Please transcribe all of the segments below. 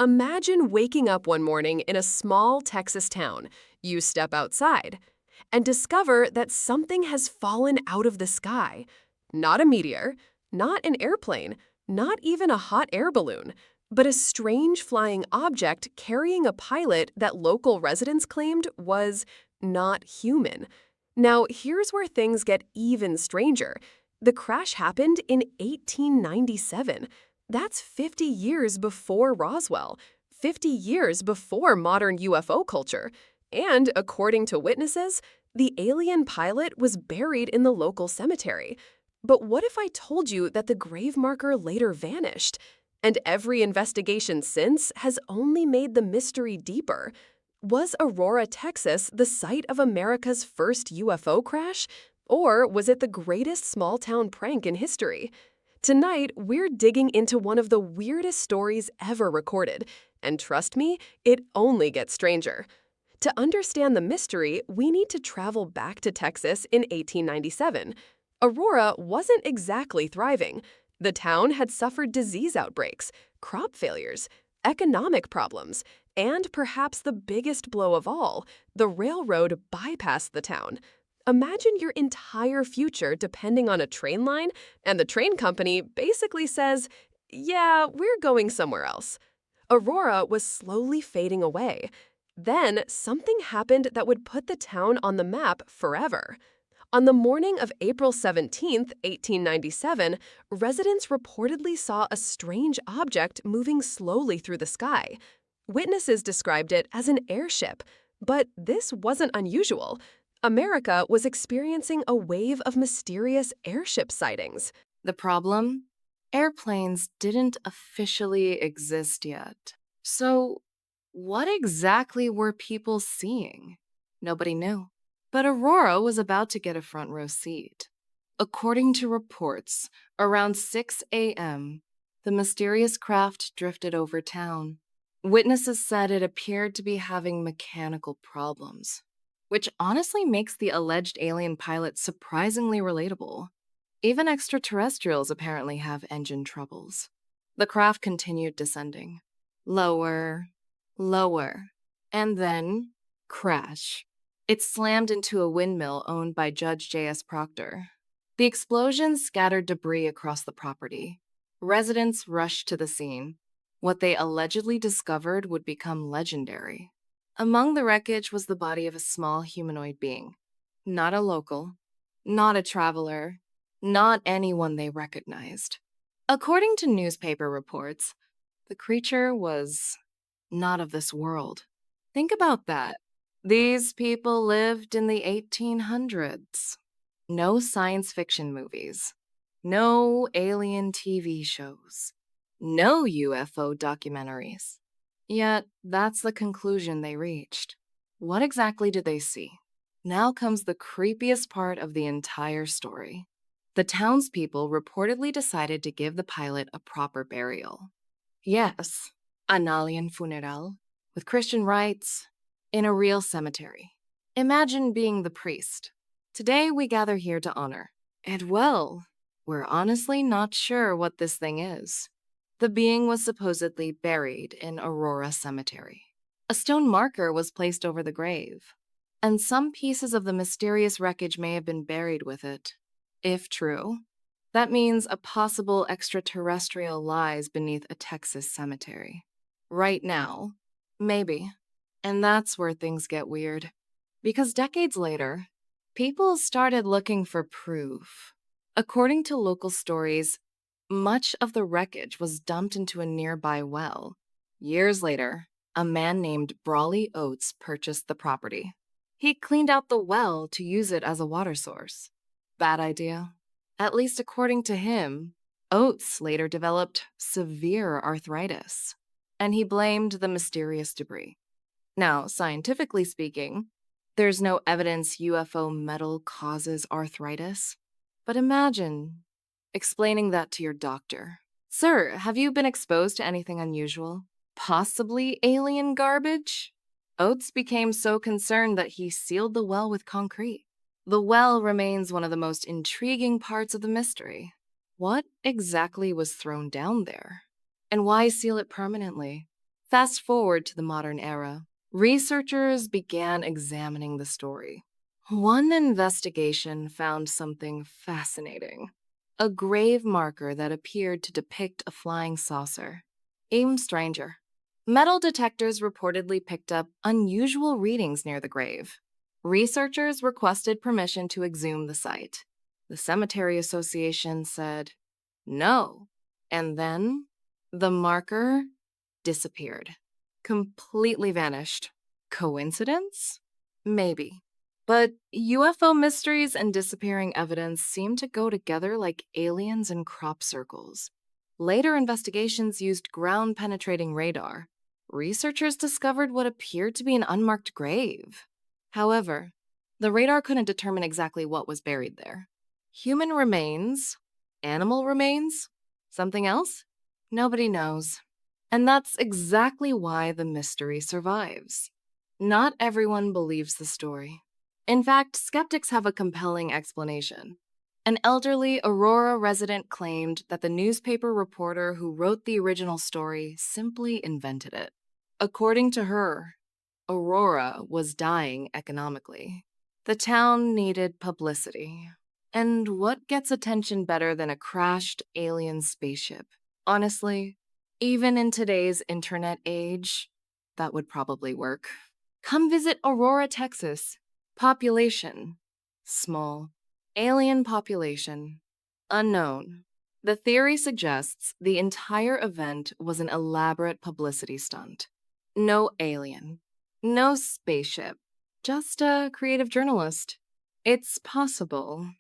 Imagine waking up one morning in a small Texas town. You step outside and discover that something has fallen out of the sky. Not a meteor, not an airplane, not even a hot air balloon, but a strange flying object carrying a pilot that local residents claimed was not human. Now, here's where things get even stranger. The crash happened in 1897. That's 50 years before Roswell, 50 years before modern UFO culture. And according to witnesses, the alien pilot was buried in the local cemetery. But what if I told you that the grave marker later vanished? And every investigation since has only made the mystery deeper. Was Aurora, Texas, the site of America's first UFO crash? Or was it the greatest small-town prank in history? Tonight, we're digging into one of the weirdest stories ever recorded. And trust me, it only gets stranger. To understand the mystery, we need to travel back to Texas in 1897. Aurora wasn't exactly thriving. The town had suffered disease outbreaks, crop failures, economic problems, and perhaps the biggest blow of all, the railroad bypassed the town. Imagine your entire future depending on a train line, and the train company basically says, "Yeah, we're going somewhere else." Aurora was slowly fading away. Then something happened that would put the town on the map forever. On the morning of April 17th, 1897, residents reportedly saw a strange object moving slowly through the sky. Witnesses described it as an airship, but this wasn't unusual. America was experiencing a wave of mysterious airship sightings. The problem? Airplanes didn't officially exist yet. So, what exactly were people seeing? Nobody knew. But Aurora was about to get a front row seat. According to reports, around 6 a.m., the mysterious craft drifted over town. Witnesses said it appeared to be having mechanical problems, which honestly makes the alleged alien pilot surprisingly relatable. Even extraterrestrials apparently have engine troubles. The craft continued descending. Lower, lower, and then crash. It slammed into a windmill owned by Judge Proctor. The explosion scattered debris across the property. Residents rushed to the scene. What they allegedly discovered would become legendary. Among the wreckage was the body of a small humanoid being. Not a local, not a traveler, not anyone they recognized. According to newspaper reports, the creature was not of this world. Think about that. These people lived in the 1800s. No science fiction movies. No alien TV shows. No UFO documentaries. Yet, that's the conclusion they reached. What exactly did they see? Now comes the creepiest part of the entire story. The townspeople reportedly decided to give the pilot a proper burial. Yes, an alien funeral, with Christian rites, in a real cemetery. Imagine being the priest. Today we gather here to honor. And well, we're honestly not sure what this thing is. The being was supposedly buried in Aurora Cemetery. A stone marker was placed over the grave, and some pieces of the mysterious wreckage may have been buried with it. If true, that means a possible extraterrestrial lies beneath a Texas cemetery. Right now, maybe. And that's where things get weird. Because decades later, people started looking for proof. According to local stories, much of the wreckage was dumped into a nearby well. Years later, a man named Brawley Oates purchased the property. He cleaned out the well to use it as a water source. Bad idea. At least according to him, Oates later developed severe arthritis, and he blamed the mysterious debris. Now, scientifically speaking, there's no evidence UFO metal causes arthritis. But imagine explaining that to your doctor. "Sir, have you been exposed to anything unusual? Possibly alien garbage?" Oates became so concerned that he sealed the well with concrete. The well remains one of the most intriguing parts of the mystery. What exactly was thrown down there? And why seal it permanently? Fast forward to the modern era. Researchers began examining the story. One investigation found something fascinating: a grave marker that appeared to depict a flying saucer. Even stranger, metal detectors reportedly picked up unusual readings near the grave. Researchers requested permission to exhume the site. The Cemetery Association said no. And then the marker disappeared. Completely vanished. Coincidence? Maybe. But UFO mysteries and disappearing evidence seem to go together like aliens and crop circles. Later investigations used ground-penetrating radar. Researchers discovered what appeared to be an unmarked grave. However, the radar couldn't determine exactly what was buried there. Human remains? Animal remains? Something else? Nobody knows. And that's exactly why the mystery survives. Not everyone believes the story. In fact, skeptics have a compelling explanation. An elderly Aurora resident claimed that the newspaper reporter who wrote the original story simply invented it. According to her, Aurora was dying economically. The town needed publicity. And what gets attention better than a crashed alien spaceship? Honestly, even in today's internet age, that would probably work. Come visit Aurora, Texas. Population: small. Alien population: unknown. The theory suggests the entire event was an elaborate publicity stunt. No alien, no spaceship, just a creative journalist. It's possible,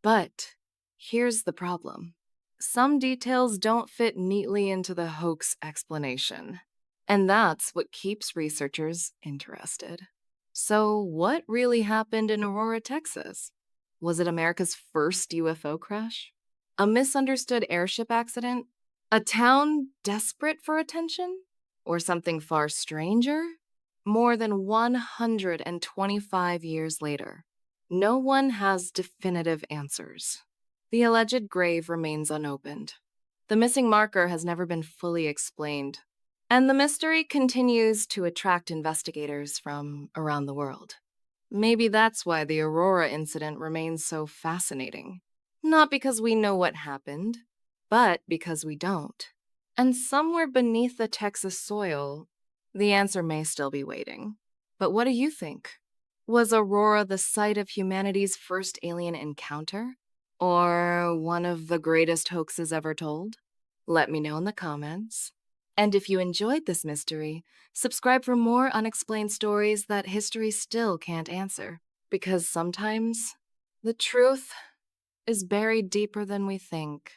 but here's the problem. Some details don't fit neatly into the hoax explanation. And that's what keeps researchers interested. So, what really happened in Aurora, Texas? Was it America's first UFO crash? A misunderstood airship accident? A town desperate for attention? Or something far stranger? More than 125 years later, no one has definitive answers. The alleged grave remains unopened. The missing marker has never been fully explained. And the mystery continues to attract investigators from around the world. Maybe that's why the Aurora incident remains so fascinating. Not because we know what happened, but because we don't. And somewhere beneath the Texas soil, the answer may still be waiting. But what do you think? Was Aurora the site of humanity's first alien encounter? Or one of the greatest hoaxes ever told? Let me know in the comments. And if you enjoyed this mystery, subscribe for more unexplained stories that history still can't answer. Because sometimes the truth is buried deeper than we think.